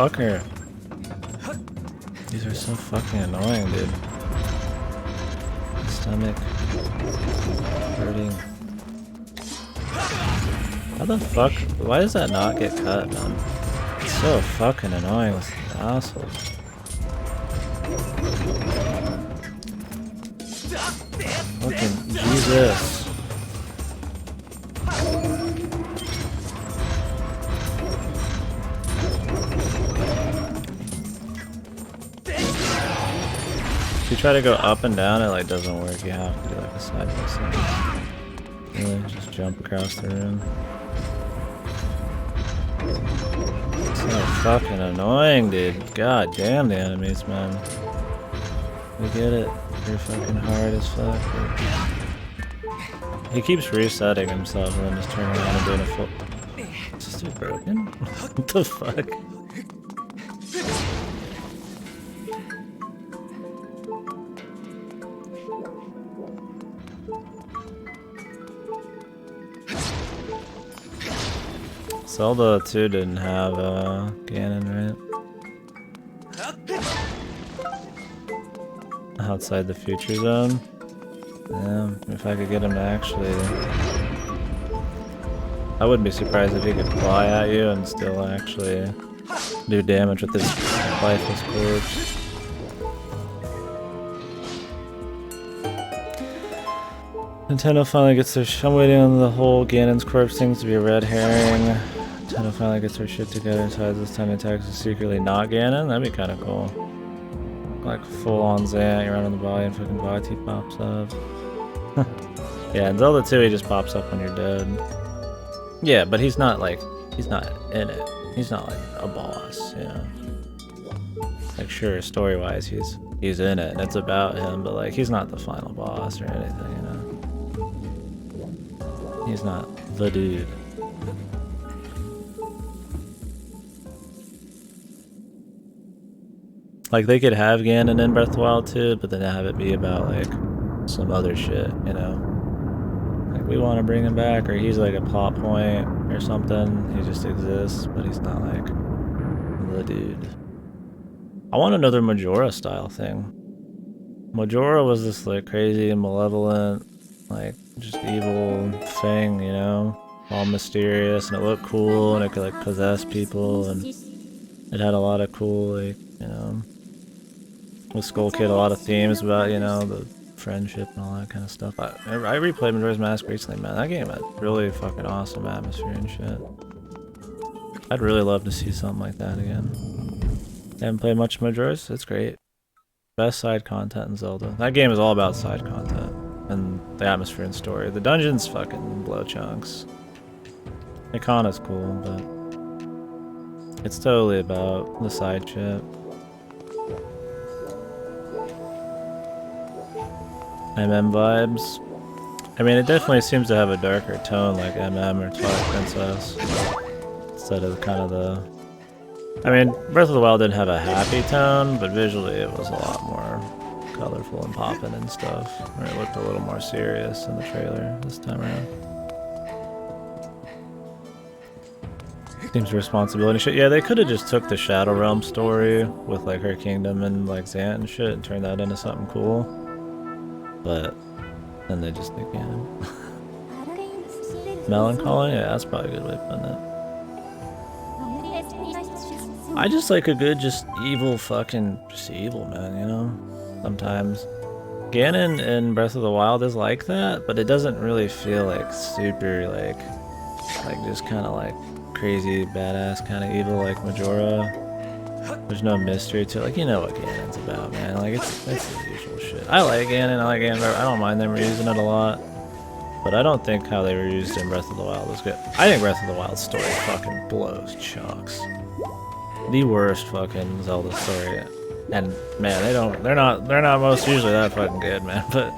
motherfucker. These are so fucking annoying, dude. Stomach hurting. How the fuck? Why does that not get cut, man? It's so fucking annoying with the assholes. Fucking Jesus. If you try to go up and down, it like doesn't work. You have to do like a side by side. Really, just jump across the room. It's so fucking annoying, dude. God damn the enemies, man. We get it. You're fucking hard as fuck. He keeps resetting himself and then just turning around and doing a full. Is this dude broken? What the fuck? Zelda 2 didn't have Ganon, right? Outside the future zone? Yeah, if I could get him to actually... I wouldn't be surprised if he could fly at you and still actually do damage with his lifeless corpse. Nintendo finally gets their I'm waiting on the whole Ganon's corpse thing to be a red herring. Nintendo finally gets their shit together and decides this time attacks is secretly not Ganon. That'd be kind of cool. Like full on Zant, you're on the body and fucking body pops up. Yeah, in Zelda 2 he just pops up when you're dead. Yeah, but he's not like, he's not in it. He's not like a boss, you know. Like sure, story-wise he's in it and it's about him, but like he's not the final boss or anything, you know. He's not the dude. Like they could have Ganon in Breath of the Wild 2, but then have it be about like some other shit, you know? Like we want to bring him back, or he's like a plot point or something. He just exists, but he's not like the dude. I want another Majora style thing. Majora was this like crazy and malevolent, like just evil thing, you know? All mysterious, and it looked cool, and it could like possess people, and it had a lot of cool, like, you know, with Skull Kid, a lot of themes about, you know, the friendship and all that kind of stuff. I replayed Majora's Mask recently, man. That game had really fucking awesome atmosphere and shit. I'd really love to see something like that again. Haven't played much of Majora's? It's great. Best side content in Zelda. That game is all about side content and the atmosphere and story. The dungeons fucking blow chunks. Ikana's cool, but it's totally about the side shit. MM vibes. I mean, it definitely seems to have a darker tone like MM or Twilight Princess. Instead of kind of the... I mean, Breath of the Wild didn't have a happy tone, but visually it was a lot more colorful and poppin' and stuff. Or it looked a little more serious in the trailer this time around. Seems responsibility shit. Yeah, they could have just took the Shadow Realm story with like her kingdom and like Zant and shit and turned that into something cool. But then they just think, yeah. Melancholy? Yeah, that's probably a good way of putting it. I just like a good, just evil fucking, just evil, man, you know? Sometimes. Ganon in Breath of the Wild is like that, but it doesn't really feel like super, like just kind of like crazy, badass kind of evil like Majora. There's no mystery to it. Like, you know what Ganon's about, man. Like, it's the usual shit. I like Ganon, I don't mind them reusing it a lot. But I don't think how they were used in Breath of the Wild was good. I think Breath of the Wild story fucking blows chunks. The worst fucking Zelda story. And man, they're not most usually that fucking good, man, but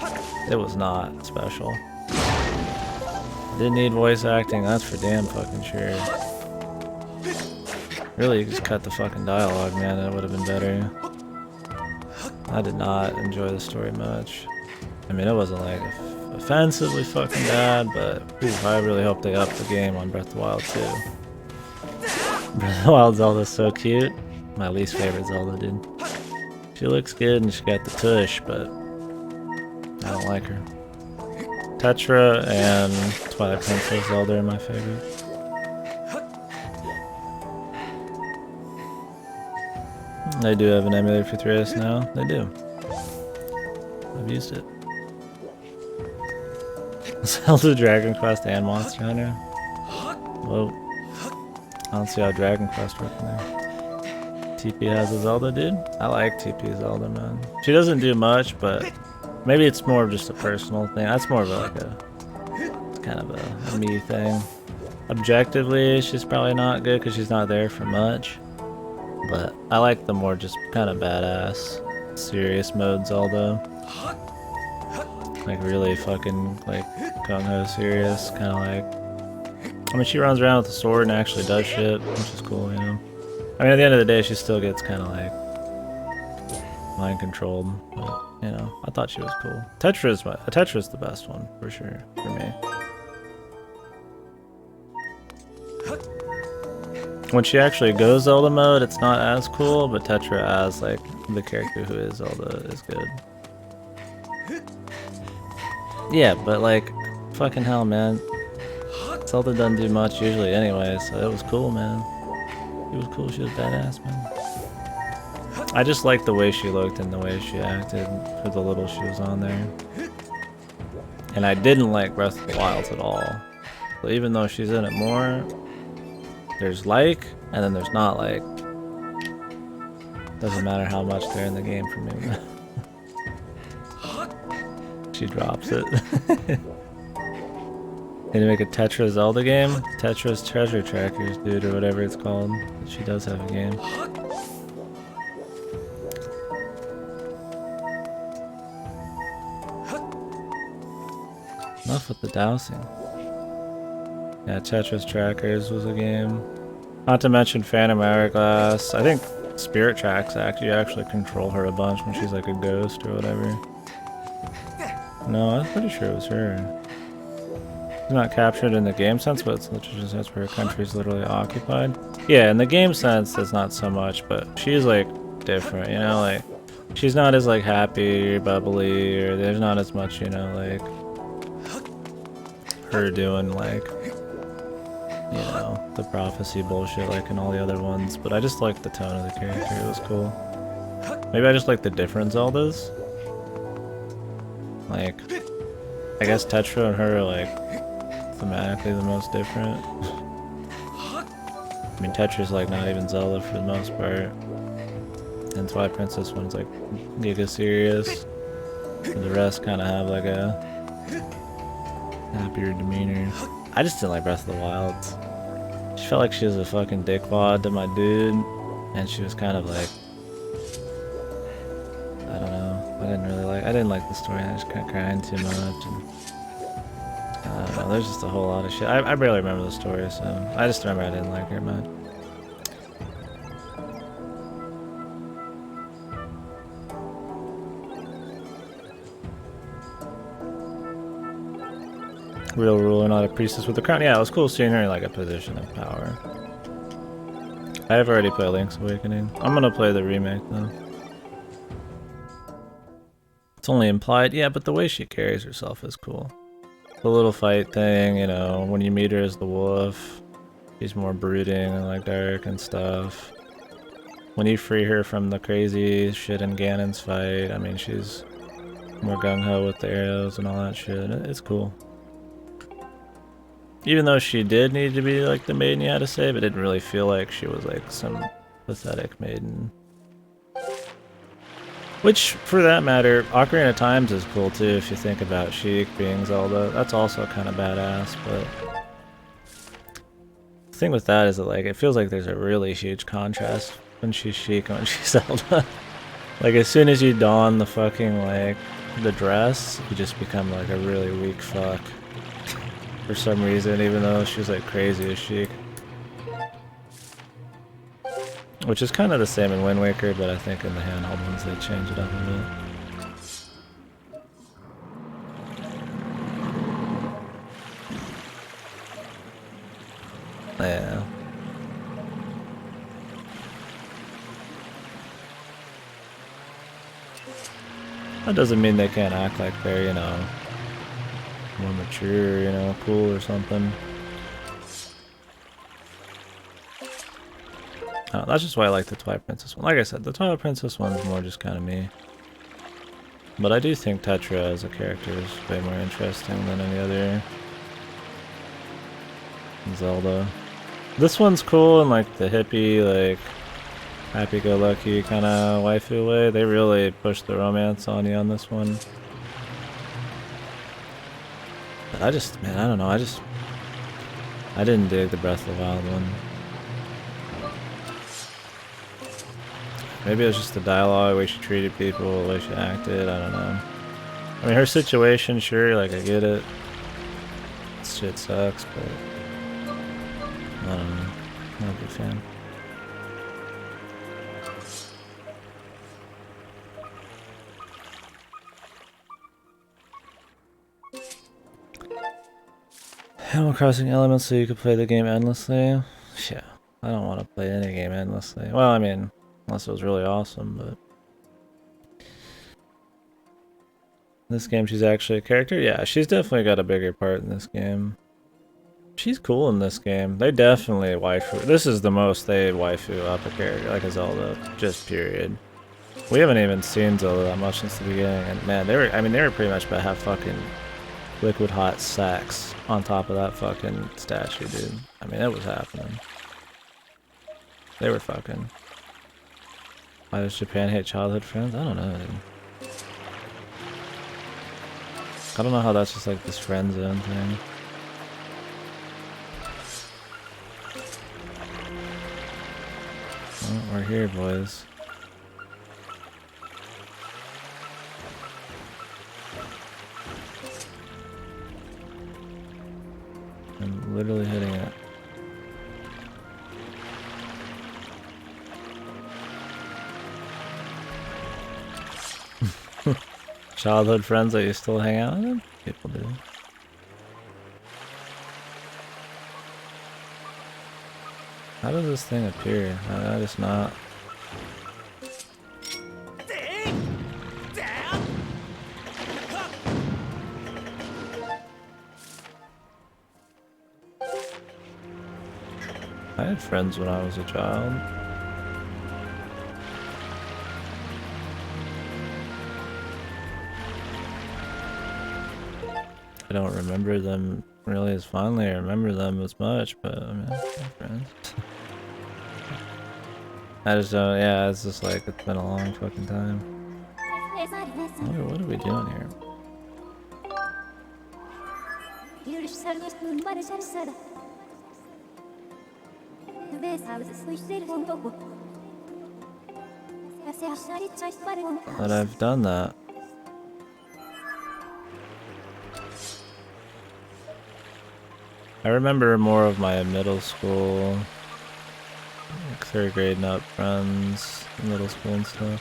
it was not special. Didn't need voice acting, that's for damn fucking sure. Really, you just cut the fucking dialogue, man, and it would have been better. I did not enjoy the story much. I mean, it wasn't like offensively fucking bad, but ooh, I really hope they upped the game on Breath of the Wild too. Breath of the Wild Zelda's so cute. my least favorite Zelda, dude. She looks good and she got the tush, but I don't like her. Tetra and Twilight Princess Zelda are my favorite. They do have an emulator for 3DS now. They do. I've used it. Zelda, Dragon Quest, and Monster Hunter. Whoa. I don't see how Dragon Quest works in there. TP has a Zelda, dude. I like TP Zelda, man. She doesn't do much, but maybe it's more of just a personal thing. That's more of like a kind of a me thing. Objectively, she's probably not good because she's not there for much. But I like the more just kind of badass, serious mode Zelda. Like really fucking like gung-ho serious, kind of like. I mean, she runs around with a sword and actually does shit, which is cool, you know. I mean, at the end of the day, she still gets kind of like mind controlled, but you know, I thought she was cool. Tetra's the best one for sure for me. When she actually goes Zelda mode, it's not as cool, but Tetra as like the character who is Zelda is good. Yeah, but like, fucking hell, man. Zelda doesn't do much usually anyway, so it was cool, man. She was cool, she was badass, man. I just liked the way she looked and the way she acted for the little she was on there. And I didn't like Breath of the Wild at all. So even though she's in it more, there's like, and then there's not like. Doesn't matter how much they're in the game for me. She drops it. Need to make a Tetra Zelda game? Tetra's Treasure Trackers, dude, or whatever it's called. She does have a game. Enough with the dousing. Yeah, Tetra's Trackers was a game. Not to mention Phantom Hourglass. I think Spirit Tracks actually control her a bunch when she's like a ghost or whatever. No, I'm pretty sure it was her. She's not captured in the game sense, but it's literally just that's where her country's literally occupied. Yeah, in the game sense, that's not so much, but she's like different, you know, like she's not as like happy or bubbly, or there's not as much, you know, like her doing like, you know, the prophecy bullshit like in all the other ones. But I just like the tone of the character, it was cool. Maybe I just like the different Zeldas. Like, I guess Tetra and her are like thematically the most different. I mean, Tetra's like not even Zelda for the most part. And Twilight Princess one's like giga serious. And the rest kind of have like a happier demeanor. I just didn't like Breath of the Wild. She felt like she was a fucking dickwad to my dude. And she was kind of like, I don't know. I didn't like the story. I just kept crying too much. And, I don't know. There's just a whole lot of shit. I barely remember the story, so I just remember I didn't like her much. Real ruler, not a priestess with a crown. Yeah, it was cool seeing her in like a position of power. I have already played Link's Awakening. I'm gonna play the remake though. It's only implied, yeah, but the way she carries herself is cool. The little fight thing, you know, when you meet her as the wolf, she's more brooding and like dark and stuff. When you free her from the crazy shit in Ganon's fight, I mean, she's more gung-ho with the arrows and all that shit. It's cool. Even though she did need to be like the maiden you had to save, it didn't really feel like she was like some pathetic maiden. Which, for that matter, Ocarina of Times is cool too if you think about Sheik being Zelda. That's also kind of badass, but the thing with that is that like it feels like there's a really huge contrast when she's Sheik and when she's Zelda. Like as soon as you don the fucking like the dress, you just become like a really weak fuck. For some reason, even though she's like crazy as Sheik. Which is kind of the same in Wind Waker, but I think in the handheld ones they change it up a bit. Yeah. That doesn't mean they can't act like they're, you know, more mature, you know, cool or something. That's just why I like the Twilight Princess one. Like I said, the Twilight Princess one's more just kind of me. But I do think Tetra as a character is way more interesting than any other Zelda. This one's cool in like the hippie, like happy-go-lucky kind of waifu way. They really pushed the romance on you on this one. But I just, man, I don't know. I didn't dig the Breath of the Wild one. Maybe it was just the dialogue, the way she treated people, the way she acted, I don't know. I mean, her situation, sure, like, I get it. This shit sucks, but I don't know. I'm not a big fan. Animal Crossing elements so you could play the game endlessly? Yeah, I don't want to play any game endlessly. Well, I mean, unless it was really awesome, but... This game, she's actually a character? Yeah, she's definitely got a bigger part in this game. She's cool in this game. They definitely waifu. This is the most they waifu up a character, like a Zelda, just period. We haven't even seen Zelda that much since the beginning, and man, they were pretty much about to have fucking liquid hot sex on top of that fucking statue, dude. I mean, it was happening. They were fucking. Why does Japan hate childhood friends? I don't know, dude. I don't know how that's just like this friend zone thing. Well, we're here, boys. I'm literally hitting it. Childhood friends that you still hang out with? People do. How does this thing appear? I just not. I had friends when I was a child. I don't remember them really as fondly. I remember them as much, but I mean, I have friends. I just don't, yeah, it's just like, it's been a long fucking time. What are we doing here? But I've done that. I remember more of my middle school, like 3rd grade and up friends, middle school and stuff.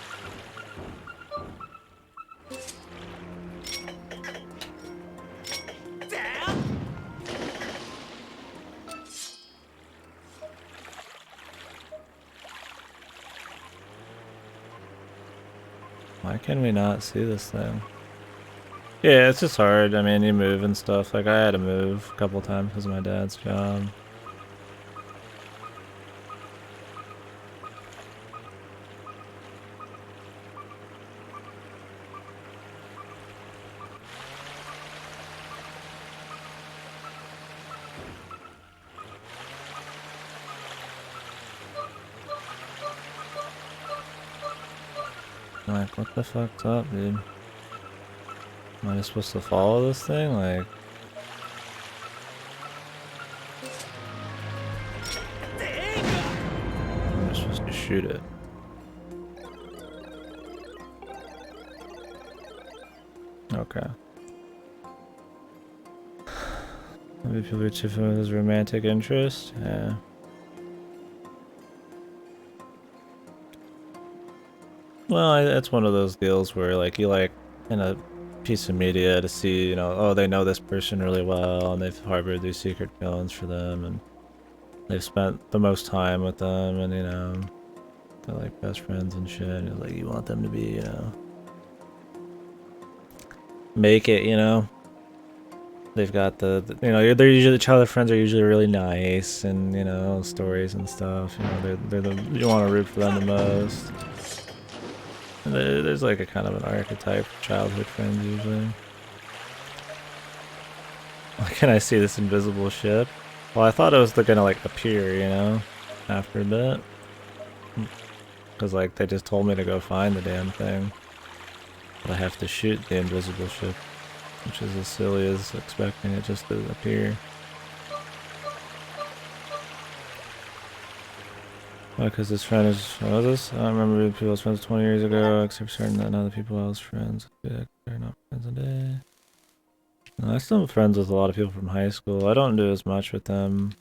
Why can we not see this thing? Yeah, it's just hard. I mean, you move and stuff. Like, I had to move a couple times because of my dad's job. Like, what the fuck's up, dude? Am I supposed to follow this thing? Like... I'm just supposed to shoot it. Okay. Maybe people are too familiar with his romantic interest? Yeah. Well, it's one of those deals where, like, you like, in a piece of media to see, you know, oh, they know this person really well, and they've harbored these secret feelings for them, and they've spent the most time with them, and, you know, they're like best friends and shit, and like, you want them to be, you know, make it, you know. They've got you know, they're usually, the childhood friends are usually really nice, and you know, stories and stuff. You know, they're the, you want to root for them the most. And there's like a kind of an archetype for childhood friends usually. Why can't I see this invisible ship? Well, I thought it was gonna like appear, you know, after a bit. Because like they just told me to go find the damn thing. But I have to shoot the invisible ship. Which is as silly as expecting it just to appear. Why? Because this friend is. What was this? I don't remember people I was friends with 20 years ago, except for certain that none of the people I was friends with are not friends today. No, I still am friends with a lot of people from high school. I don't do as much with them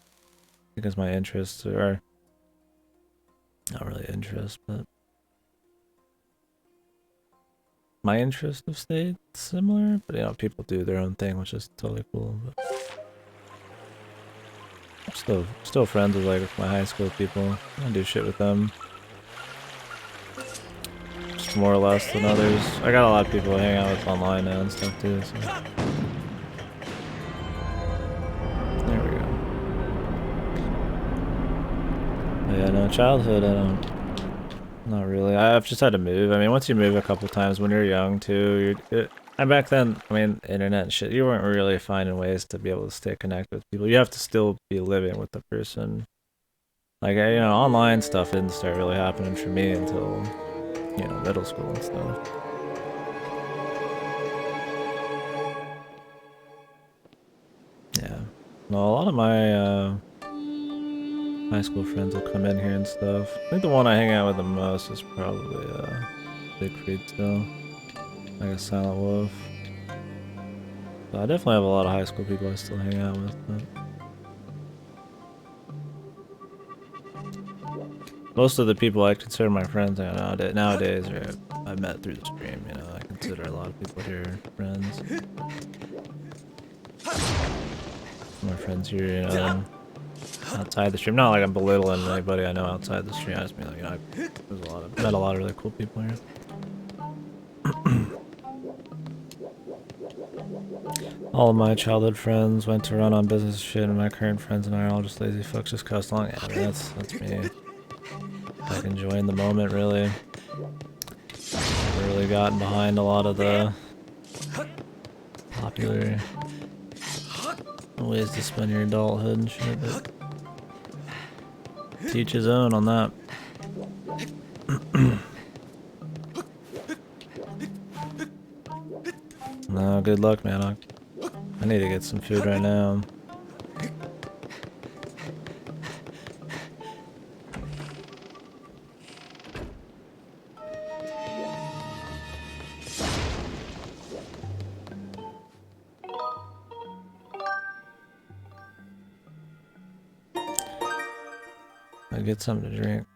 because my interests are not really interests, but my interests have stayed similar. But you know, people do their own thing, which is totally cool. But I'm still friends with like my high school people. I do shit with them, just more or less than others. I got a lot of people I hang out with online now and stuff too. So. There we go. But yeah, no, childhood, I don't. Not really. I've just had to move. I mean, once you move a couple times when you're young too, and back then, I mean, internet and shit, you weren't really finding ways to be able to stay connected with people. You have to still be living with the person. Like, you know, online stuff didn't start really happening for me until, you know, middle school and stuff. Yeah. No, a lot of my, high school friends will come in here and stuff. I think the one I hang out with the most is probably Siegfried still. Like a Silent Wolf. So I definitely have a lot of high school people I still hang out with. But most of the people I consider my friends nowadays are I met through the stream, you know. I consider a lot of people here friends. My friends here, you know. Outside the stream, not like I'm belittling anybody I know outside the stream. I just mean like, you know, met a lot of really cool people here. All of my childhood friends went to run on business shit, and my current friends and I are all just lazy fucks, just coast along. Yeah, I mean, that's me. Like enjoying the moment, really. Never really gotten behind a lot of the popular ways to spend your adulthood and shit, but to each his own on that. No, good luck, man. I need to get some food right now. I get something to drink.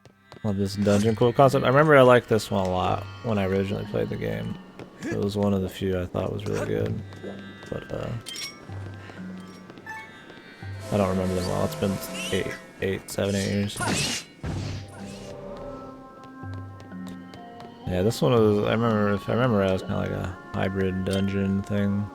Love this dungeon cool concept. I remember I liked this one a lot when I originally played the game. It was one of the few I thought was really good. But I don't remember them well. It's been 7, 8 years. Yeah, this one was, I remember, if I remember right, it was kind of like a hybrid dungeon thing.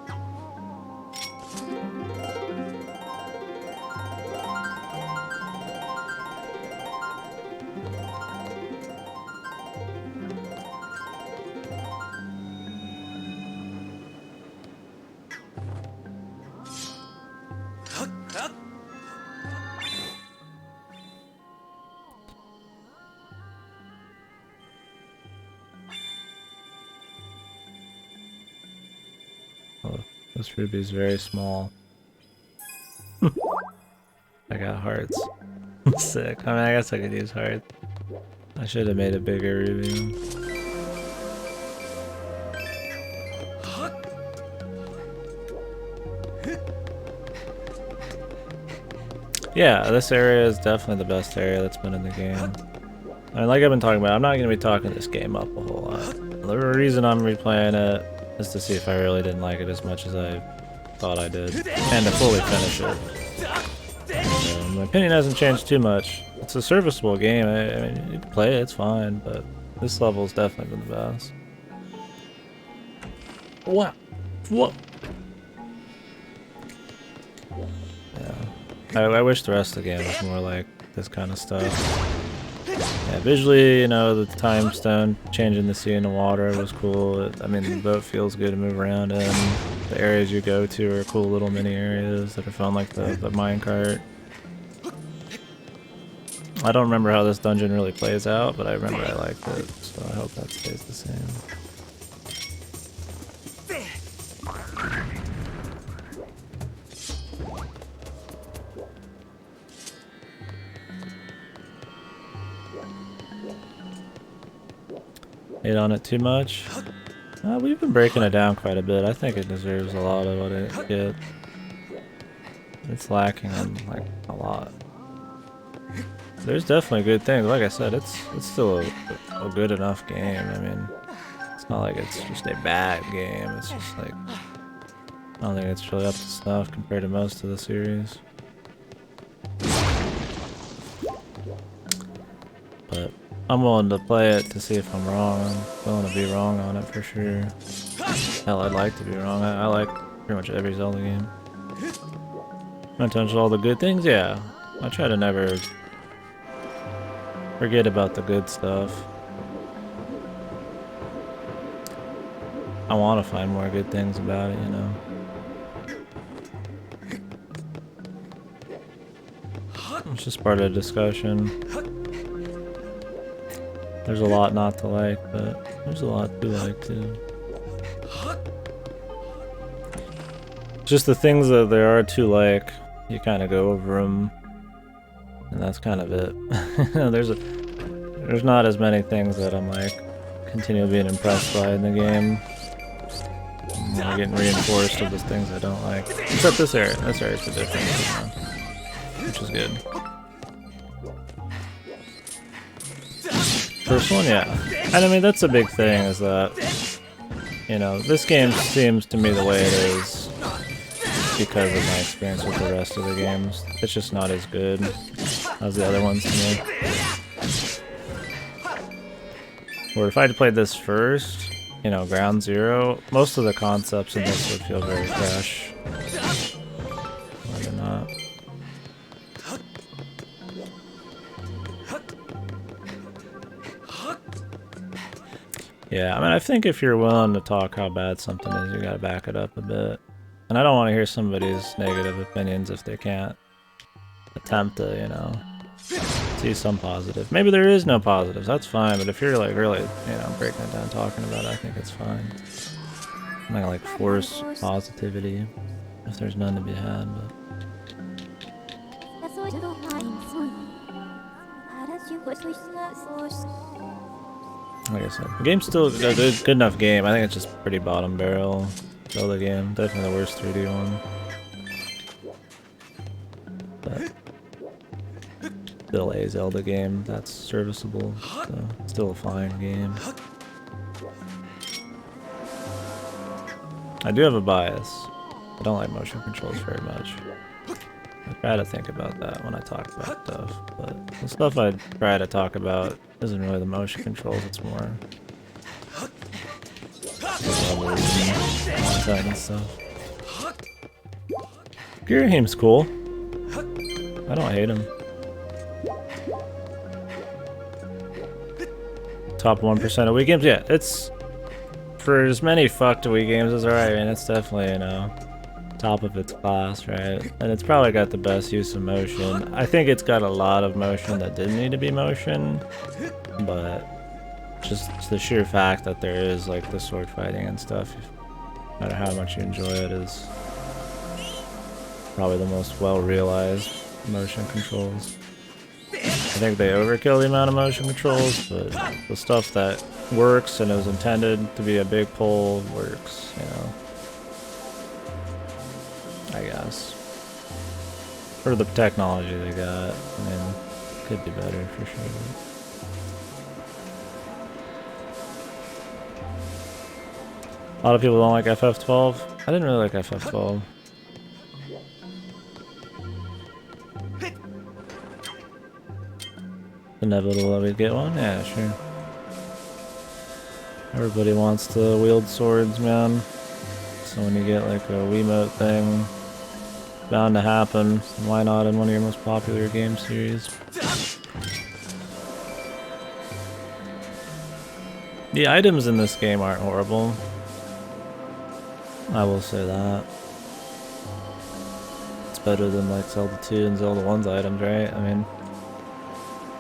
This ruby is very small. I got hearts. Sick. I mean, I guess I could use hearts. I should have made a bigger ruby. Yeah, this area is definitely the best area that's been in the game. I mean, like I've been talking about, I'm not going to be talking this game up a whole lot. The reason I'm replaying it is to see if I really didn't like it as much as I thought I did, and to fully finish it. My opinion hasn't changed too much. It's a serviceable game. I mean, you can play it, it's fine, but this level's definitely been the best. Wow. What? Yeah. I wish the rest of the game was more like this kind of stuff. Yeah, visually, you know, the time stone changing the sea into water was cool. I mean, the boat feels good to move around in. The areas you go to are cool little mini areas that are fun, like the minecart. I don't remember how this dungeon really plays out, but I remember I liked it, so I hope that stays the same. Hate on it too much. We've been breaking it down quite a bit. I think it deserves a lot of what it gets. It's lacking in like a lot. There's definitely good things. Like I said, it's still a good enough game. I mean, it's not like it's just a bad game. It's just like, I don't think it's really up to snuff compared to most of the series. But I'm willing to play it to see if I'm wrong. I'm willing to be wrong on it for sure. Hell, I'd like to be wrong. I like pretty much every Zelda game. Mention all the good things, yeah. I try to never forget about the good stuff. I want to find more good things about it, you know. It's just part of the discussion. There's a lot not to like, but there's a lot to like too. Just the things that there are to like, you kind of go over them, and that's kind of it. There's not as many things that I'm like continually being impressed by in the game. I'm getting reinforced with the things I don't like. Except this area. This area's the difference, you know, which is good. First one, yeah. And I mean, that's a big thing, is that, you know, this game seems to me the way it is because of my experience with the rest of the games. It's just not as good as the other ones to me. Or if I had played this first, you know, Ground Zero, most of the concepts in this would feel very fresh. Or they're not. Yeah, I mean, I think if you're willing to talk how bad something is, you gotta back it up a bit. And I don't want to hear somebody's negative opinions if they can't attempt to, you know, see some positive. Maybe there is no positives, that's fine, but if you're like really, you know, breaking it down, talking about it, I think it's fine. I'm not gonna like force positivity if there's none to be had, but... Like I said, the game's still a good enough game. I think it's just pretty bottom barrel Zelda game. Definitely the worst 3D one. But still a Zelda game that's serviceable. So still a fine game. I do have a bias. I don't like motion controls very much. I try to think about that when I talk about stuff, but the stuff I try to talk about isn't really the motion controls, it's more content and stuff. Girahim's cool. I don't hate him. Top 1% of Wii games? Yeah, it's... For as many fucked Wii games as alright, I mean, it's definitely, you know, top of its class, right? And it's probably got the best use of motion. I think it's got a lot of motion that didn't need to be motion, but just the sheer fact that there is like the sword fighting and stuff, no matter how much you enjoy it, is probably the most well realized motion controls. I think they overkill the amount of motion controls, but the stuff that works and is intended to be a big pull works, you know. I guess. For the technology they got, I mean, could be better for sure. A lot of people don't like FF12. I didn't really like FF12. Inevitable that we'd get one? Yeah, sure. Everybody wants to wield swords, man. So when you get like a Wiimote thing, bound to happen. Why not in one of your most popular game series? The items in this game aren't horrible. I will say that. It's better than like Zelda 2 and Zelda 1's items, right? I mean,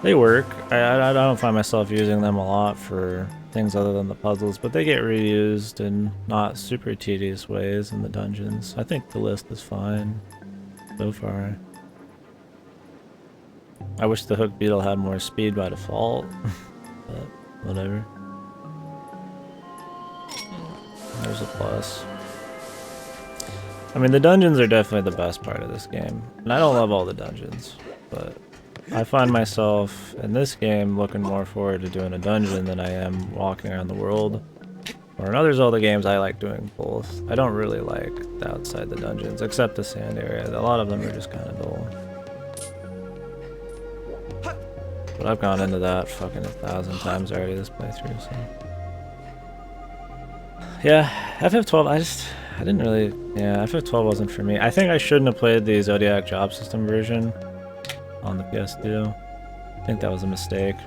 they work. I don't find myself using them a lot for things other than the puzzles, but they get reused in not super tedious ways in the dungeons. I think the list is fine so far. I wish the hook beetle had more speed by default, but whatever. There's a plus. I mean, the dungeons are definitely the best part of this game. And I don't love all the dungeons, but I find myself in this game looking more forward to doing a dungeon than I am walking around the world. Or in other Zelda games, I like doing both. I don't really like the outside the dungeons, except the sand area. A lot of them are just kind of dull. But I've gone into that fucking 1,000 times already this playthrough, so... Yeah, FF12, I didn't really... Yeah, FF12 wasn't for me. I think I shouldn't have played the Zodiac Job System version on the PS2. I think that was a mistake.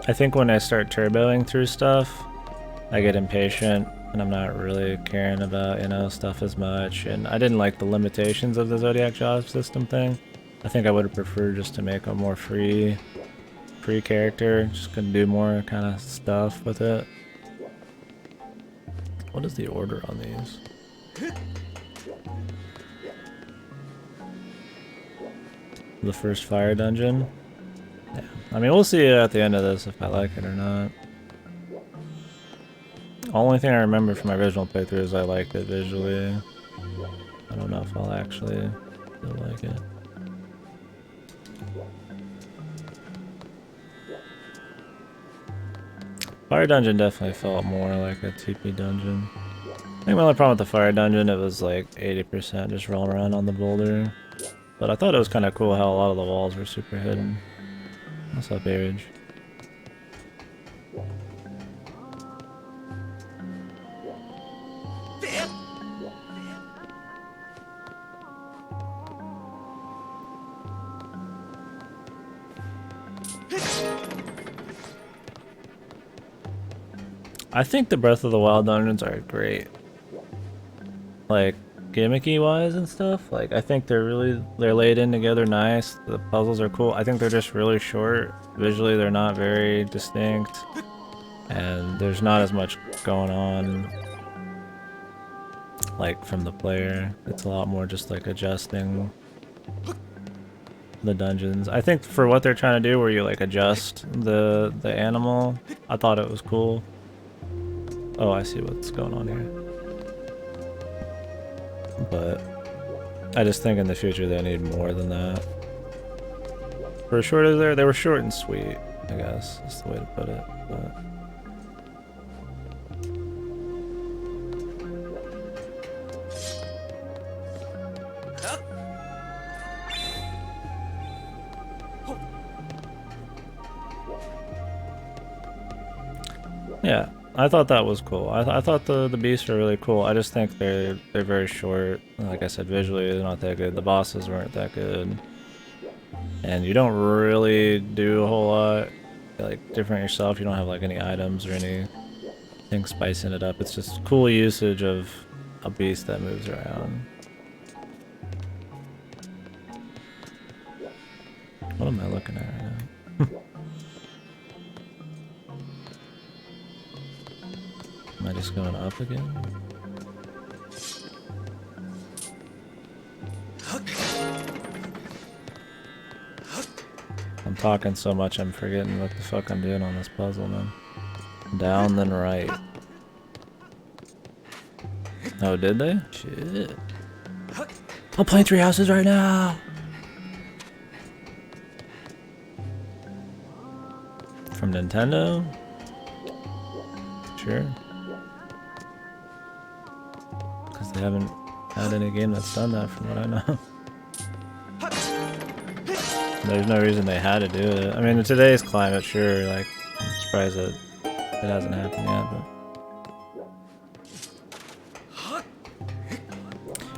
I think when I start turboing through stuff, I get impatient and I'm not really caring about, you know, stuff as much. And I didn't like the limitations of the Zodiac Job System thing. I think I would have preferred just to make a more free character. Just could do more kind of stuff with it. What is the order on these? The first fire dungeon? Yeah. I mean, we'll see at the end of this if I like it or not. Only thing I remember from my original playthrough is I liked it visually. I don't know if I'll actually still like it. Fire dungeon definitely felt more like a TP dungeon. I think my only problem with the fire dungeon, it was like 80% just roll around on the boulder. But I thought it was kind of cool how a lot of the walls were super hidden. What's up, Age? I think the Breath of the Wild dungeons are great. Like, gimmicky wise and stuff. Like, I think they're laid in together nice. The puzzles are cool. I think they're just really short. Visually, they're not very distinct. And there's not as much going on, like, from the player. It's a lot more just like adjusting the dungeons. I think for what they're trying to do, where you like adjust the animal, I thought it was cool. Oh, I see what's going on here. But I just think in the future they need more than that. For as short as they were short and sweet, I guess is the way to put it. But yeah, I thought that was cool. I thought the beasts were really cool. I just think they're very short. Like I said, visually they're not that good. The bosses weren't that good, and you don't really do a whole lot like different yourself. You don't have like any items or anything spicing it up. It's just cool usage of a beast that moves around. What am I looking at right now? Am I just going up again? I'm talking so much I'm forgetting what the fuck I'm doing on this puzzle, man. Down then right. Oh, did they? Shit. I'm playing Three Houses right now! From Nintendo? Sure. Because they haven't had any game that's done that from what I know. There's no reason they had to do it. I mean, in today's climate, sure, like, I'm surprised that it hasn't happened yet, but...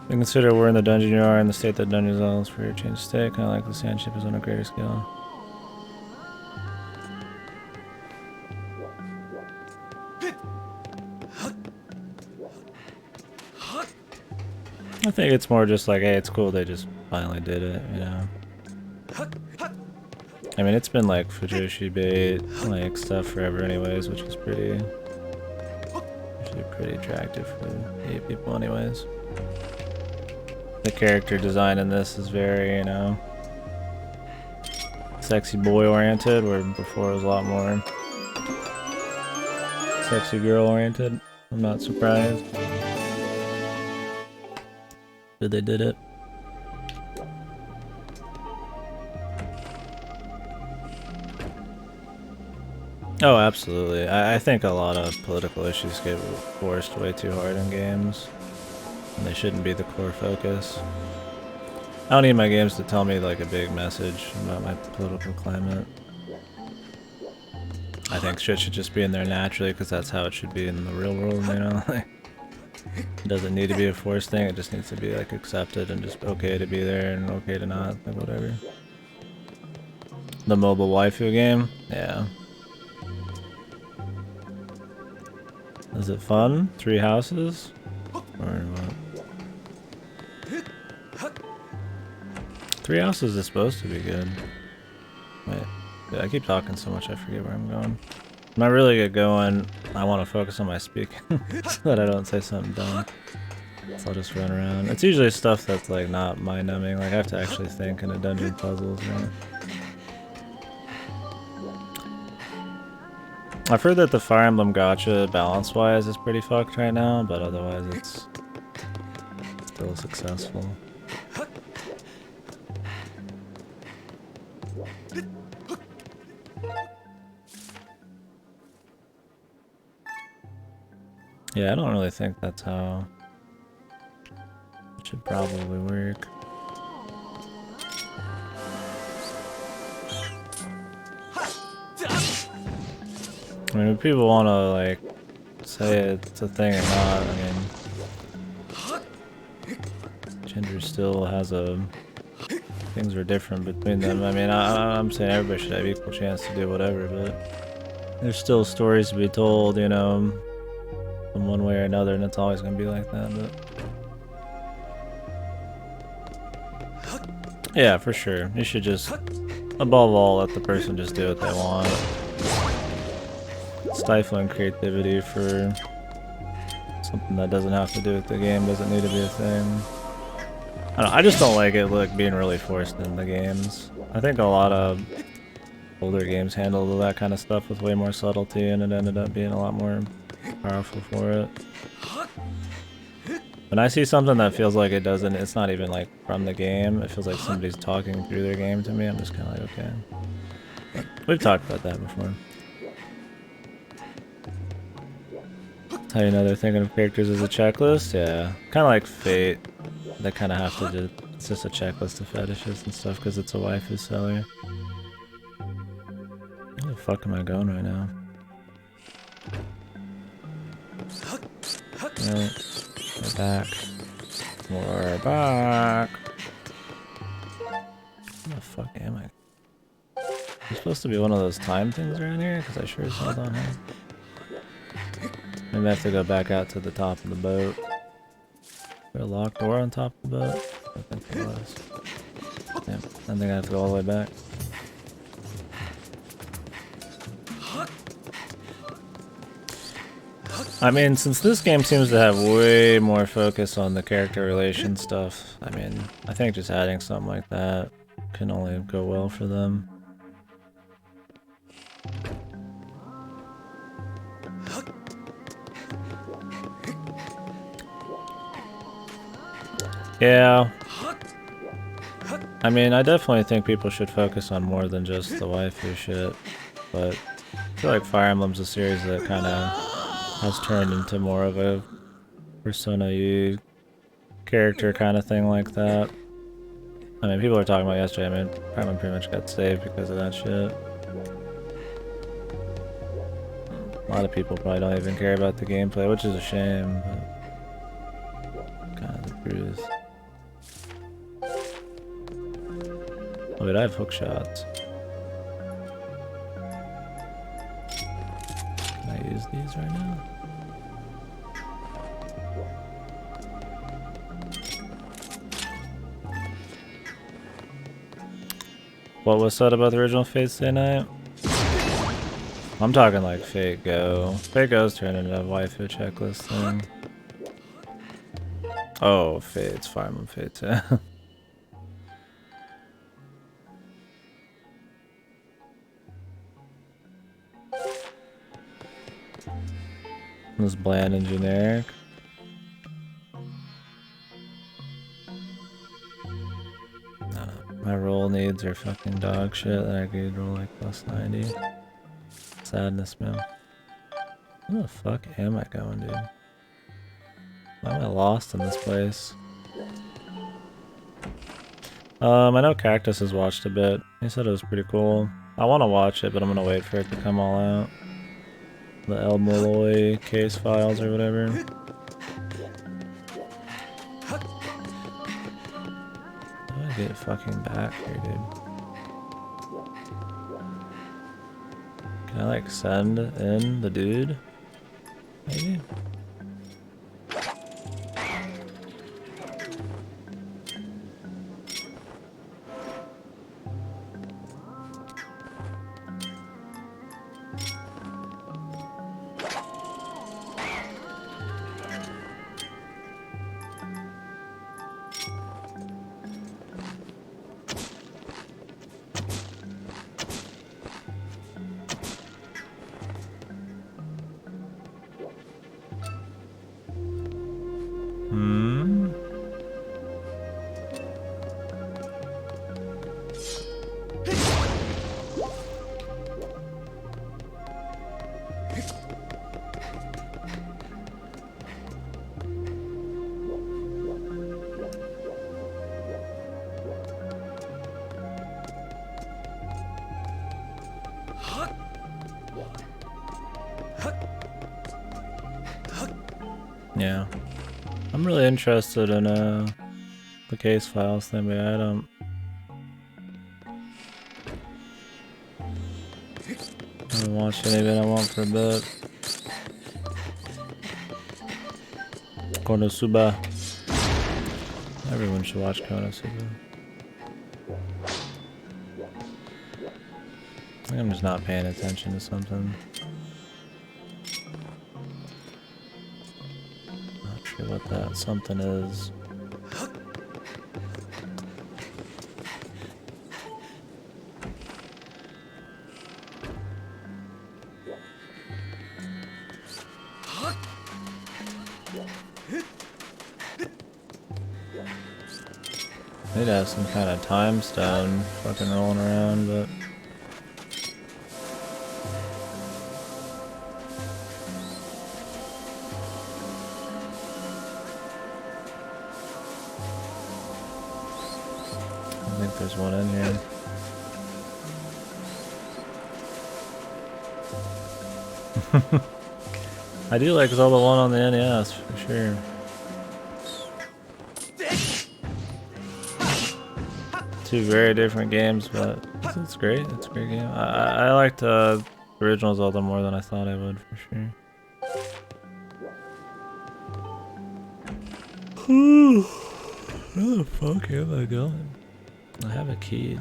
And consider where in the dungeon you are and the state that dungeon allows for your change of state. Kind of like the sand ship is on a greater scale. I think it's more just like, hey, it's cool they just finally did it, you know? I mean, it's been like Fujoshi bait, like stuff forever anyways, which is pretty... actually pretty attractive for 8 people anyways. The character design in this is very, you know, sexy boy oriented, where before it was a lot more sexy girl oriented. I'm not surprised. But they did it. Oh, absolutely. I think a lot of political issues get forced way too hard in games. And they shouldn't be the core focus. I don't need my games to tell me like a big message about my political climate. I think shit should just be in there naturally because that's how it should be in the real world, you know? It doesn't need to be a forced thing, it just needs to be like accepted and just okay to be there and okay to not, like whatever. The mobile waifu game? Yeah. Is it fun? 3 houses? Or what? 3 houses is supposed to be good. Wait, I keep talking so much I forget where I'm going. When I really get going, I want to focus on my speaking so that I don't say something dumb. So I'll just run around. It's usually stuff that's like not mind-numbing, like I have to actually think in a dungeon puzzles, you know? I've heard that the Fire Emblem gacha balance-wise is pretty fucked right now, but otherwise it's still successful. Yeah, I don't really think that's how it should probably work. I mean, if people want to, like, say it's a thing or not, I mean... Gender still has a... Things are different between them. I mean, I'm saying everybody should have equal chance to do whatever, but... There's still stories to be told, you know, in one way or another, and it's always going to be like that, but... Yeah, for sure. You should just, above all, let the person just do what they want. Stifling creativity for something that doesn't have to do with the game doesn't need to be a thing. I just don't like it being really forced in the games. I think a lot of older games handled that kind of stuff with way more subtlety, and it ended up being a lot more powerful for it. When I see something that feels like it's not even like from the game, it feels like somebody's talking through their game to me, I'm just kind of like, okay. We've talked about that before. How you know they're thinking of characters as a checklist? Yeah. Kind of like Fate. They kind of have to just... It's just a checklist of fetishes and stuff because it's a waifu seller. Where the fuck am I going right now? No. We're back. We're back. Where the fuck am I? There's supposed to be one of those time things around here because I sure as hell don't have. Maybe I have to go back out to the top of the boat. Is there a locked door on top of the boat? I think there was. Yeah, I think I have to go all the way back. I mean, since this game seems to have way more focus on the character relation stuff, I mean, I think just adding something like that can only go well for them. Yeah. I mean, I definitely think people should focus on more than just the waifu shit, but I feel like Fire Emblem's a series that kind of has turned into more of a Persona U character kind of thing like that. I mean, people were talking about yesterday, I mean, Paimon pretty much got saved because of that shit. A lot of people probably don't even care about the gameplay, which is a shame, but kind of the truth. Oh wait, I have hook shots. Can I use these right now? What was said about the original Fate Stay Night? I'm talking like Fate Go. Fate Go's turned into a waifu checklist thing. Oh, Fate's Fire Emblem Fate too. It was bland and generic. My roll needs are fucking dog shit that I could roll like plus 90. Sadness, man. Where the fuck am I going, dude? Why am I lost in this place? I know Cactus has watched a bit. He said it was pretty cool. I want to watch it, but I'm gonna wait for it to come all out. The El Molloy case files or whatever. How do I get fucking back here, dude? Can I like send in the dude? Maybe? Yeah. I'm really interested in the case files thing, but I haven't watched any of it I want for a bit. Konosuba. Everyone should watch Konosuba. I think I'm just not paying attention to something. Not sure what that something is. They'd have some kind of time stone fucking rolling around, but I think there's one in here. I do like Zelda 1 on the NES, for sure. Two very different games, but it's great. It's a great game. I liked the original Zelda more than I thought I would, for sure. Where the fuck am I going? I have a key.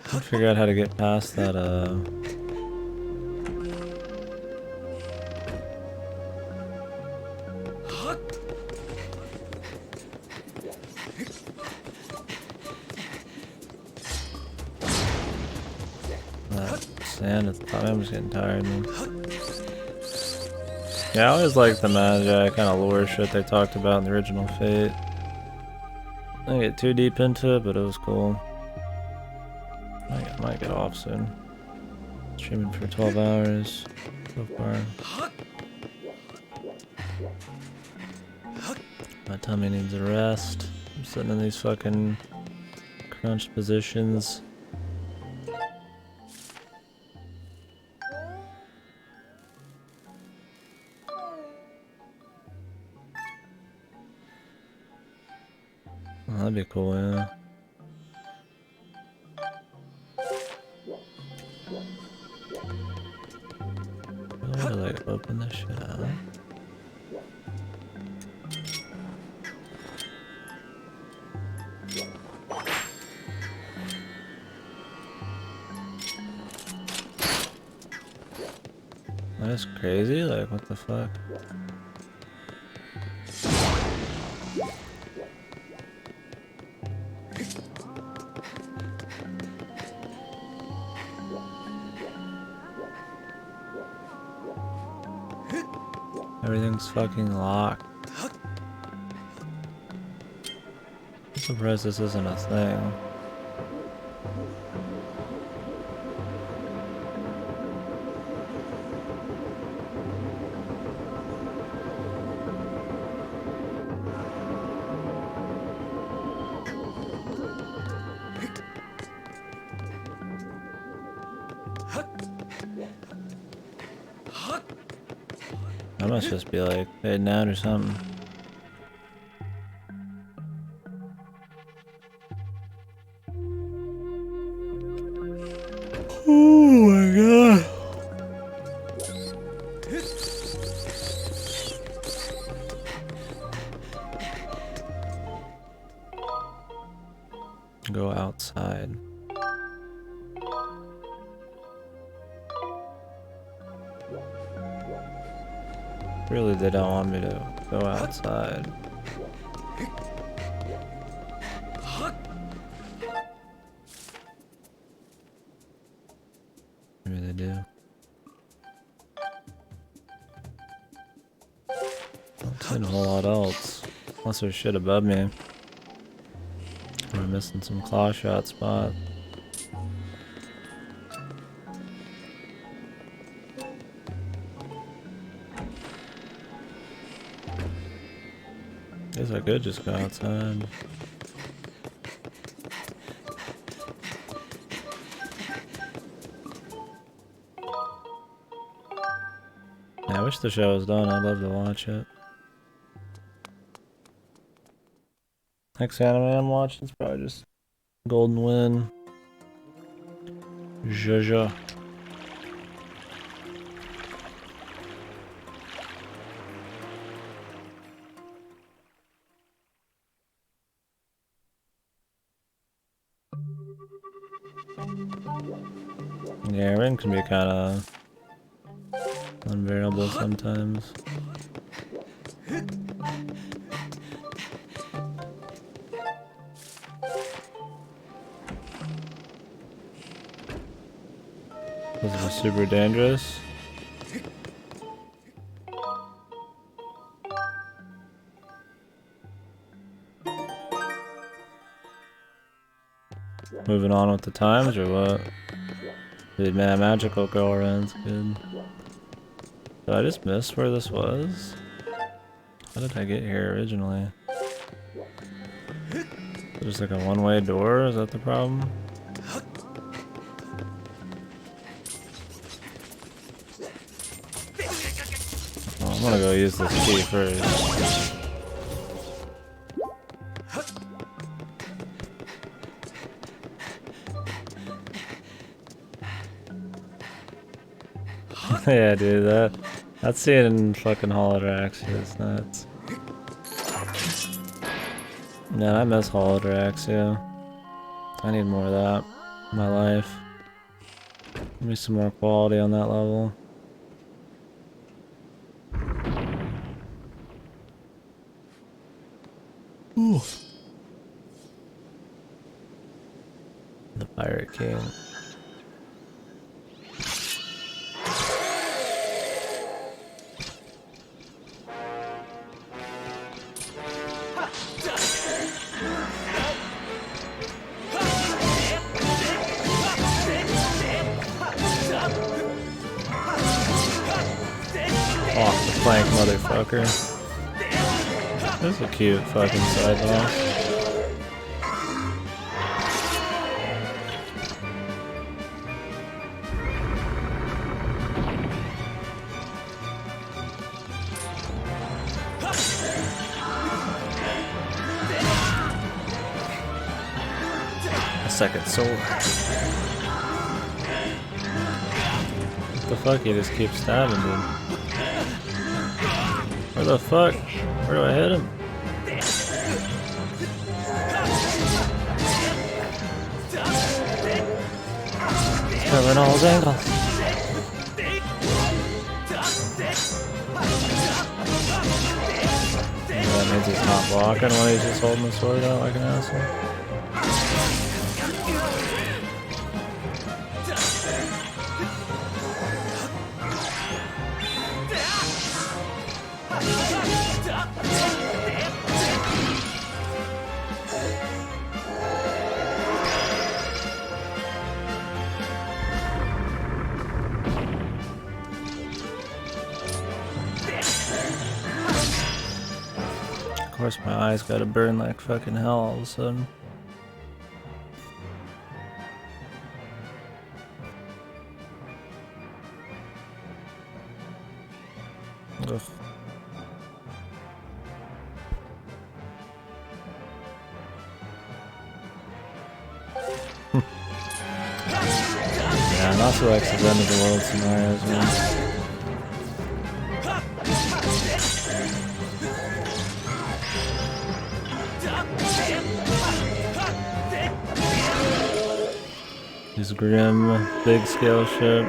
Can't figure out how to get past that, sand at the top. I'm just getting tired, man. Yeah, I always like the Magi kind of lore shit they talked about in the original Fate. I didn't get too deep into it, but it was cool. I might get off soon. Streaming for 12 hours so far. My tummy needs a rest. I'm sitting in these fucking crunched positions. that'd be cool, yeah. How to like open this shit up? That's crazy, like what the fuck? Everything's fucking locked. I'm surprised this isn't a thing. I must just be like fading out or something. Oh my god. Go outside. Really, they don't want me to go outside. Maybe they do. Not seeing a whole lot else. Unless there's shit above me. We're missing some claw shot spot. Guess I could just go outside. Yeah, I wish the show was done. I'd love to watch it. Next anime I'm watching is probably just Golden Wind. Jojo. Yeah, everything can be kind of unbearable sometimes. This is super dangerous. Moving on with the times or what? Dude, man, magical girl runs good. Did I just miss where this was? How did I get here originally? Just like a one-way door? Is that the problem? Oh, I'm gonna go use this key first. Yeah, dude, that's seen in fucking Holodraxia. It's nuts. Yeah, I miss Holodraxia. I need more of that in my life. Give me some more quality on that level. Ooh. The Pirate King. Off the plank, motherfucker. This is a cute fucking side boss. second sword. What the fuck? He just keeps stabbing, dude. Where the fuck? Where do I hit him? Covering all his angles. That means he's not blocking when he's just holding the sword out like an asshole. Of course my eyes gotta burn like fucking hell all of a sudden. Ugh. Yeah, and also X is end of the world scenarios, man. His grim, big scale ship.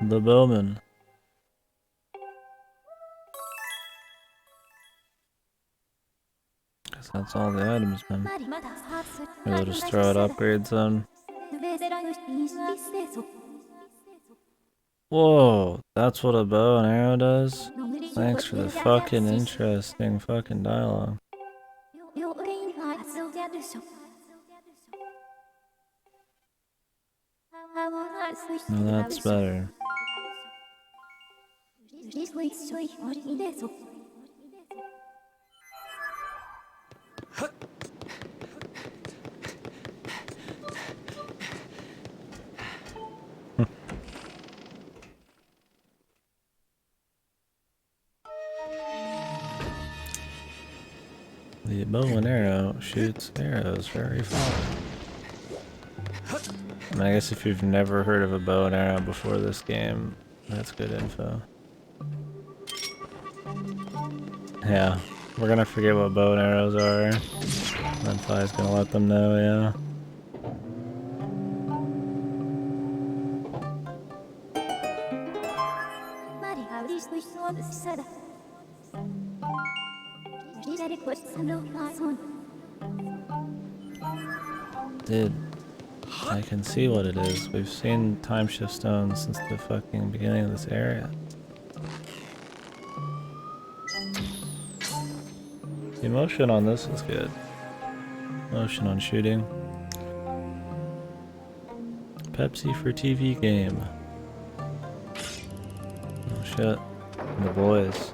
The bowman. Guess that's all the items, man. Maybe they'll just throw out upgrades on. Whoa, that's what a bow and arrow does? Thanks for the fucking interesting fucking dialogue. No, that's better. The bow and arrow shoots arrows very far. I mean, I guess if you've never heard of a bow and arrow before this game, that's good info. Yeah, we're gonna forget what bow and arrows are. Then Fly's gonna let them know, yeah. Dude, I can see what it is. We've seen time shift stones since the fucking beginning of this area. The motion on this is good. Motion on shooting. Pepsi for TV game. Oh shit. The boys.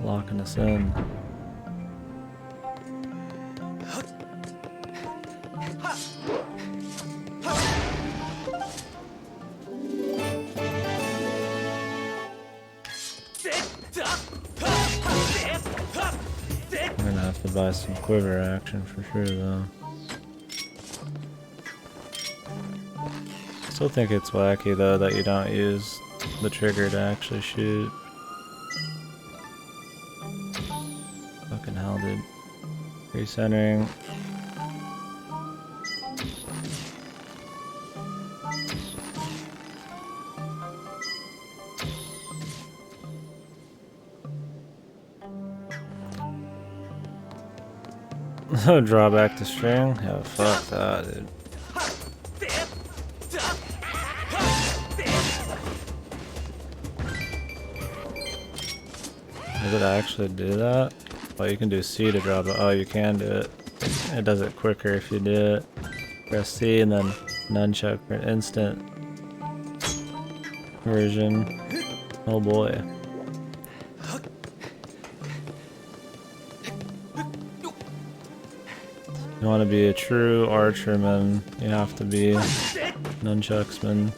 Locking us in. I'm gonna have to buy some quiver action for sure though. I still think it's wacky though that you don't use the trigger to actually shoot. Fucking hell, dude. Recentering. Draw back the string? Yeah, fuck that, dude. Did it actually do that? Well, you can do C to drop it. Oh, you can do it. It does it quicker if you do it. Press C and then nunchuck for an instant version. Oh boy. You want to be a true archerman, you have to be nunchucksman.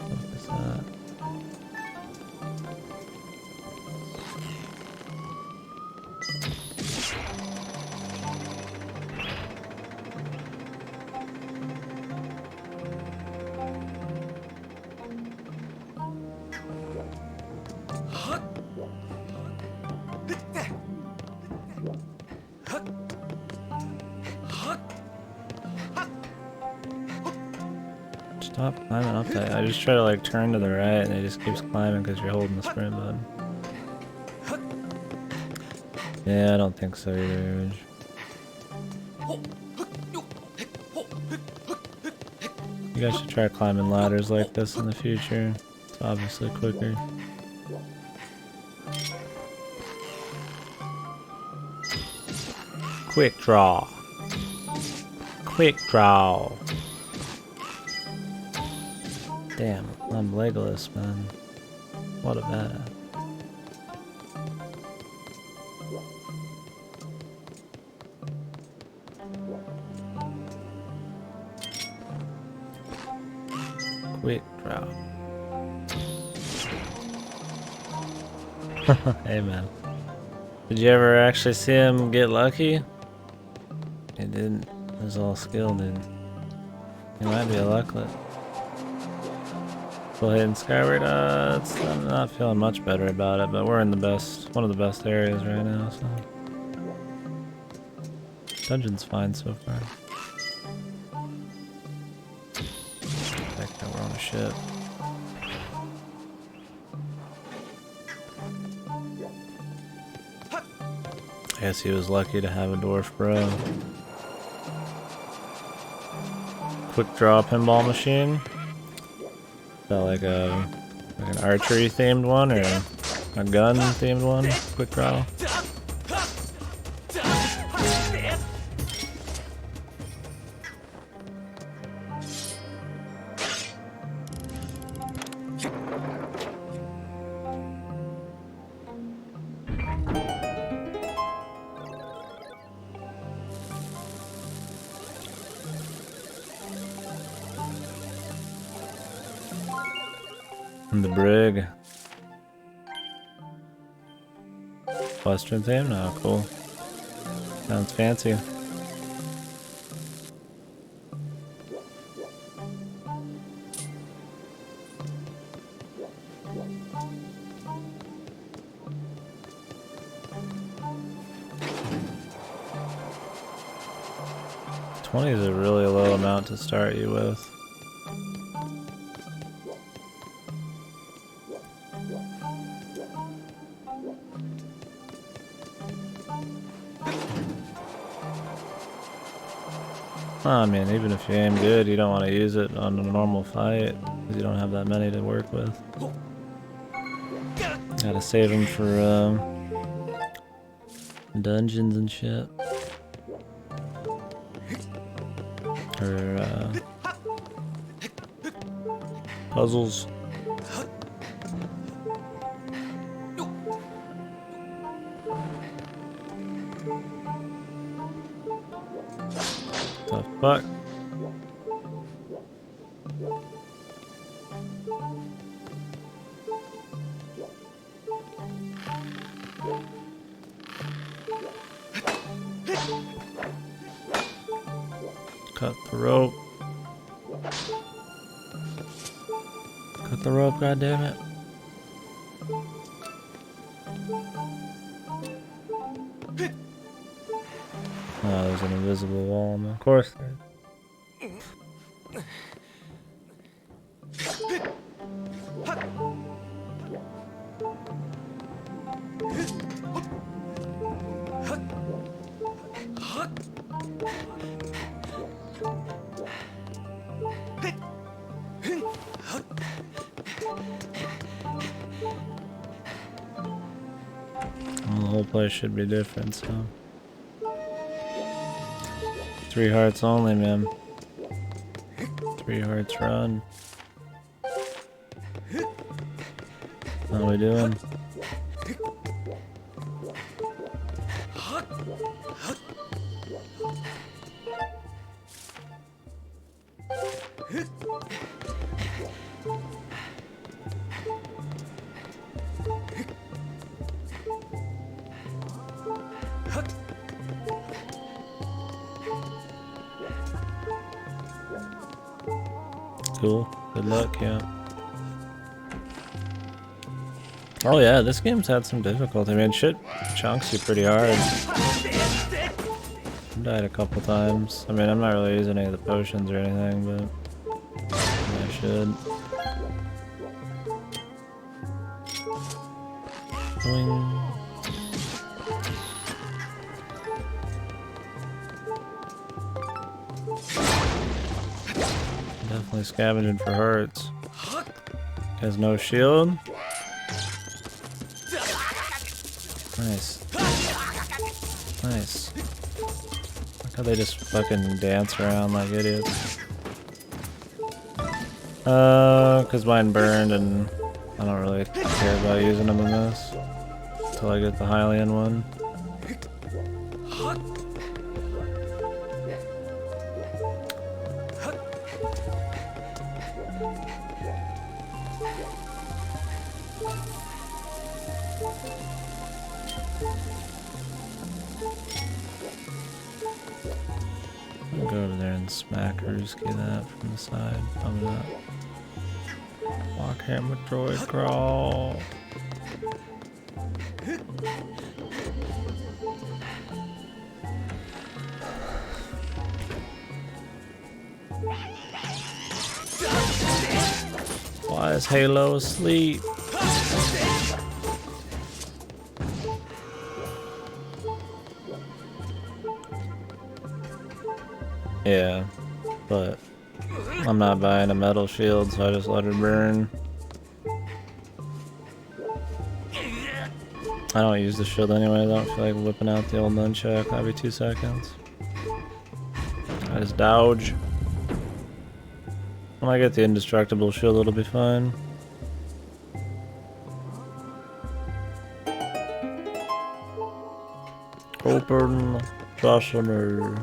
What is that? Stop climbing up that. I just try to like turn to the right and it just keeps climbing because you're holding the sprint button. Yeah, I don't think so either. You guys should try climbing ladders like this in the future. It's obviously quicker. Quick draw. Quick draw. Damn, I'm Legolas, man. What a badass. Quick draw. Hey, man. Did you ever actually see him get lucky? He didn't. It was all skill, dude. He might be a lucklet. Full hitting Skyward, I'm not feeling much better about it, but we're in the best, one of the best areas right now, so. Dungeon's fine so far. Heck, we're on a ship. I guess he was lucky to have a dwarf bro. Quick draw pinball machine. Is that like an archery themed one or a gun themed one? Quick draw. And the brig. Western theme? Oh, cool. Sounds fancy. $20 is a really low amount to start you with. I mean, even if you aim good, you don't want to use it on a normal fight because you don't have that many to work with. Gotta save them for dungeons and shit. Or puzzles. The fuck? Cut the rope. Cut the rope, goddammit. Oh, there's an invisible wall, of course there is. Well, the whole place should be different, so. 3 hearts only, man. 3 hearts run. How we doing? Cool. Good luck, yeah. Oh yeah, this game's had some difficulty. I mean, shit chunks you pretty hard. I died a couple times. I mean, I'm not really using any of the potions or anything, but I should. Boing. Definitely scavenging for hearts. Has no shield. Nice. Nice. Look how they just fucking dance around like idiots. Cause mine burned and I don't really care about using them in this. Until I get the Hylian one. I'll go over there and smack Ruski that from the side. Pump it up. Walkhammer droid crawl. Why is Halo asleep? Yeah, but I'm not buying a metal shield, so I just let it burn. I don't use the shield anyway, I don't feel like whipping out the old nunchuck every 2 seconds. I just dodge. When I get the indestructible shield, it'll be fine. Open fastener.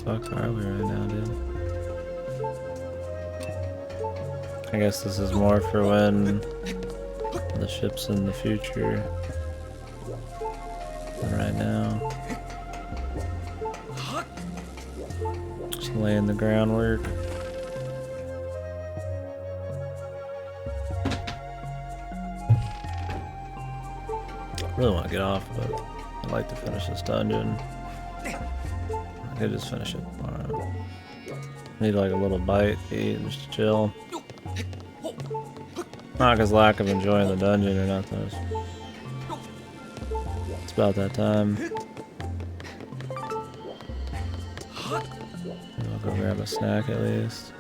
Fuck are we right now, dude? I guess this is more for when the ship's in the future than right now. Just laying the groundwork. I really want to get off, but I'd like to finish this dungeon. I could just finish it tomorrow. Need like a little bite to eat and just chill. Not because lack of enjoying the dungeon or nothing. It's about that time. I'll go grab a snack at least.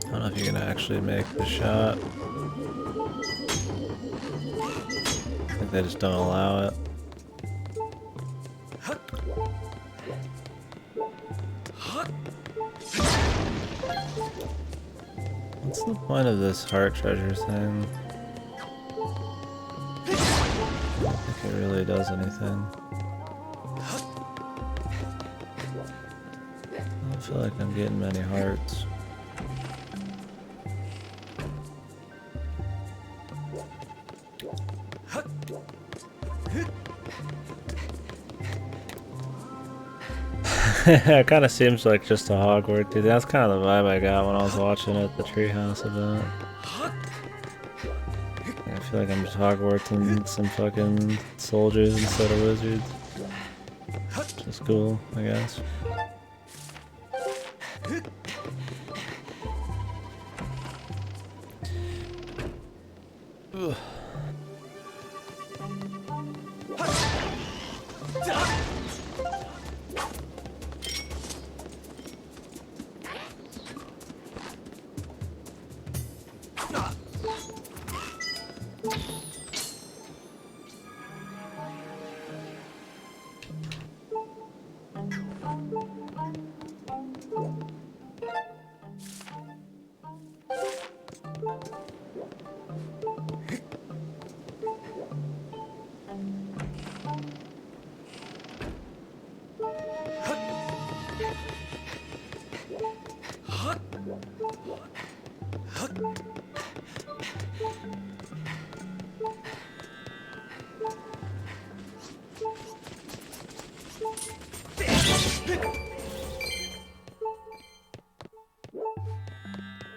I don't know if you can actually make the shot. I think they just don't allow it. What's the point of this heart treasure thing? I don't think it really does anything. I don't feel like I'm getting many hearts. It kind of seems like just a Hogwarts, dude. That's kind of the vibe I got when I was watching it, the treehouse event. I feel like I'm just Hogwarts and some fucking soldiers instead of wizards. Which is cool, I guess. Ugh.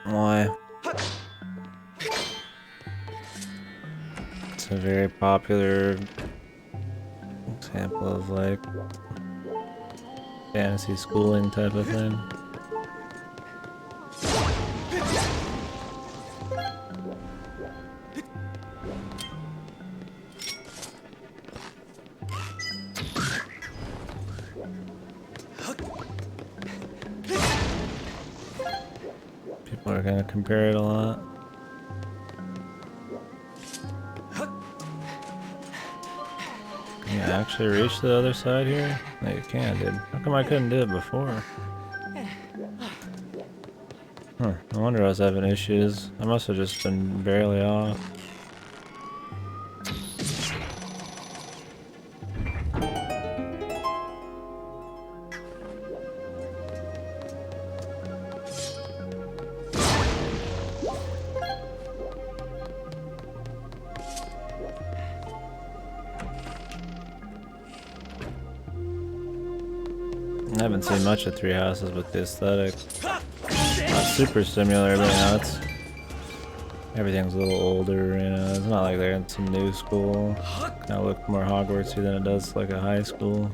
Why? It's a very popular example of like fantasy schooling type of thing. People are gonna compare it a lot. Can you actually reach the other side here? No, you can, dude. How come I couldn't do it before? Huh, no wonder I was having issues. I must have just been barely off. I haven't seen much of Three Houses with the aesthetic. Not super similar, but you know, it's everything's a little older. You know, it's not like they're in some new school. Kind of look more Hogwartsy than it does like a high school.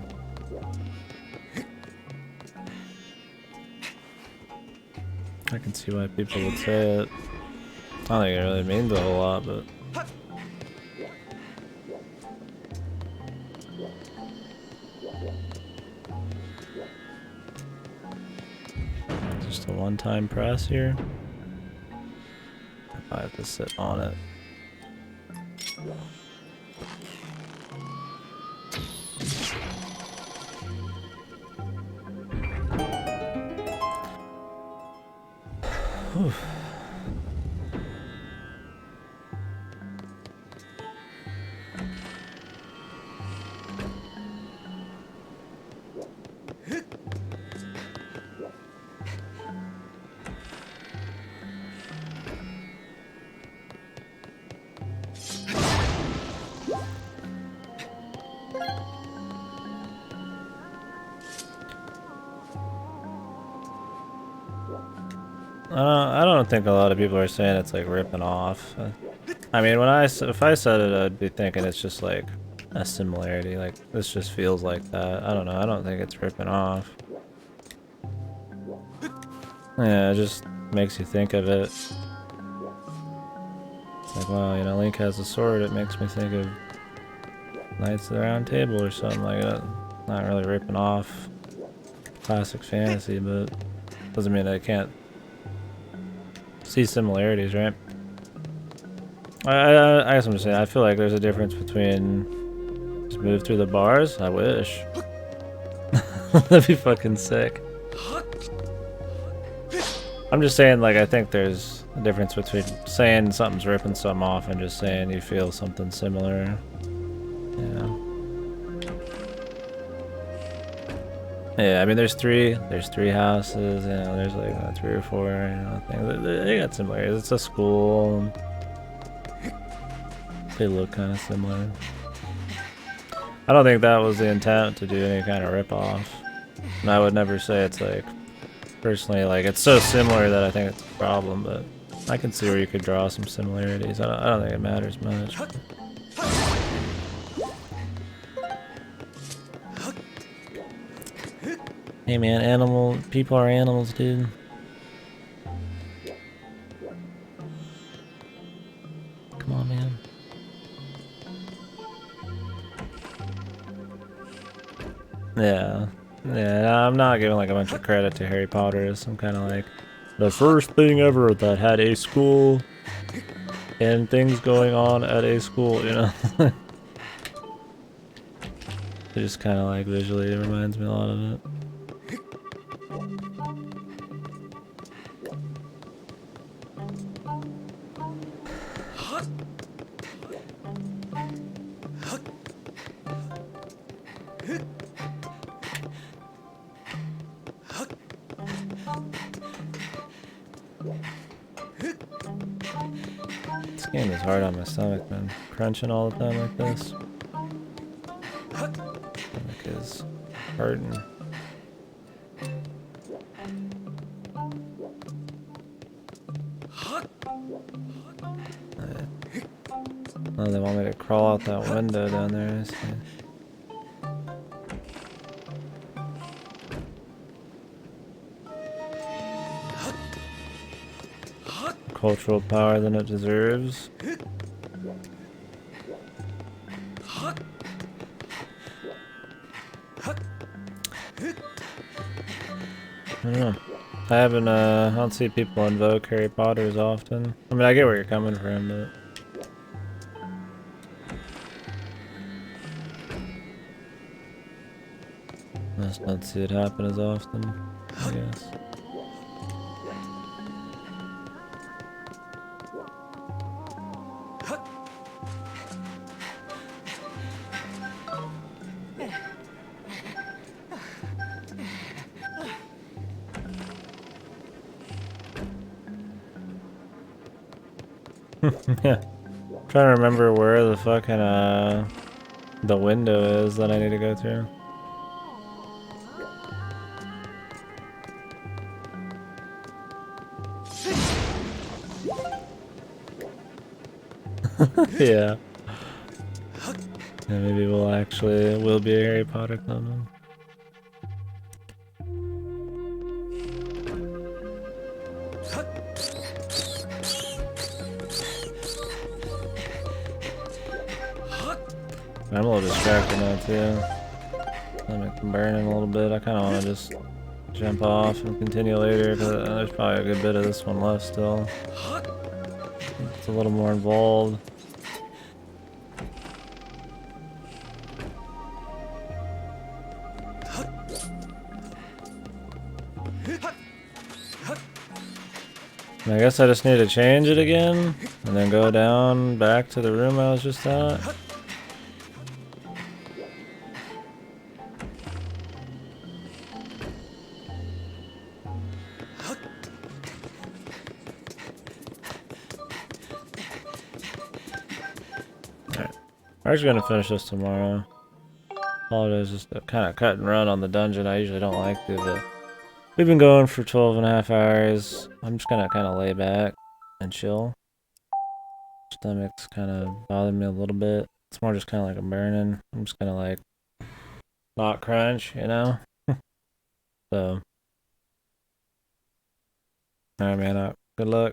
I can see why people would say it. I don't think it really means a whole lot, but. Just a one-time press here. I have to sit on it. Whew. I don't think a lot of people are saying it's like ripping off. I mean, if I said it, I'd be thinking it's just like a similarity. Like this just feels like that. I don't know. I don't think it's ripping off. Yeah, it just makes you think of it. It's like, wow, you know, Link has a sword. It makes me think of Knights of the Round Table or something like that. Not really ripping off classic fantasy, but doesn't mean I can't see similarities, right? I guess I'm just saying, I feel like there's a difference between just move through the bars. I wish. That'd be fucking sick. I'm just saying, like, I think there's a difference between saying something's ripping something off and just saying you feel something similar. Yeah. Yeah, I mean, there's three houses, you know, there's like 3 or 4, you know, things. They got similarities. It's a school. They look kind of similar. I don't think that was the intent to do any kind of rip-off. And I would never say it's like, personally, like, it's so similar that I think it's a problem, but I can see where you could draw some similarities. I don't think it matters much. Hey man, people are animals, dude. Come on, man. Yeah. Yeah, I'm not giving like a bunch of credit to Harry Potter as some kind of like the first thing ever that had a school and things going on at a school, you know? It just kind of like visually it reminds me a lot of it. This game is hard on my stomach, man. Crunching all the time like this. Stomach is hurting. Oh, they want me to crawl out that window down there. I see. Cultural power than it deserves. I don't know. I don't see people invoke Harry Potter as often. I mean, I get where you're coming from, but... I just don't see it happen as often, I guess. Yeah. I'm trying to remember where the fucking the window is that I need to go through. Yeah. Yeah, maybe will be a Harry Potter comment. I'm a little distracted now too. Stomach burning a little bit. I kind of want to just jump off and continue later because there's probably a good bit of this one left still. It's a little more involved. I guess I just need to change it again and then go down back to the room I was just at. Alright, we're actually gonna finish this tomorrow. Apologize, just a kind of cut and run on the dungeon. I usually don't like to, but we've been going for 12.5 hours. I'm just gonna kind of lay back and chill. Stomach's kind of bothering me a little bit. It's more just kind of like a burning. I'm just gonna like not crunch, you know? So, alright man, good luck.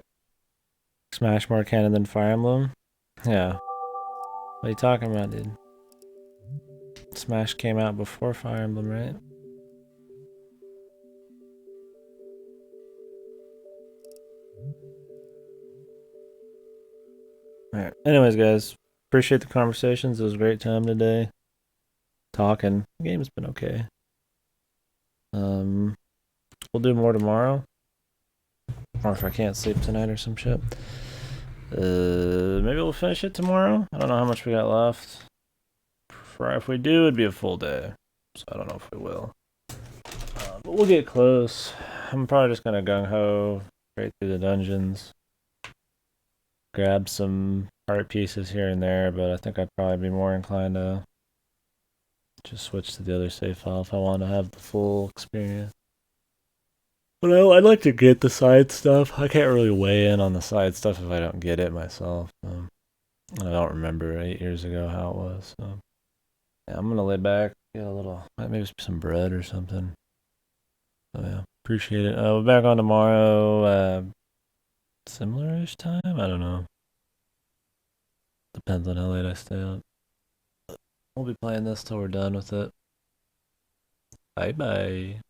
Smash more canon than Fire Emblem? Yeah. What are you talking about, dude? Smash came out before Fire Emblem, right? Alright, anyways guys, appreciate the conversations. It was a great time today. Talking. The game's been okay. We'll do more tomorrow. Or if I can't sleep tonight or some shit. Maybe we'll finish it tomorrow. I don't know how much we got left. If we do, it'd be a full day. So I don't know if we will. But we'll get close. I'm probably just gonna gung-ho straight through the dungeons. Grab some art pieces here and there, but I think I'd probably be more inclined to just switch to the other save file if I want to have the full experience. But I'd like to get the side stuff. I can't really weigh in on the side stuff if I don't get it myself. I don't remember 8 years ago how it was. So yeah, I'm gonna lay back, get a little, maybe some bread or something. So yeah, appreciate it. We're back on tomorrow. Similar-ish time. I don't know. Depends on how late I stay up. We'll be playing this till we're done with it. Bye bye.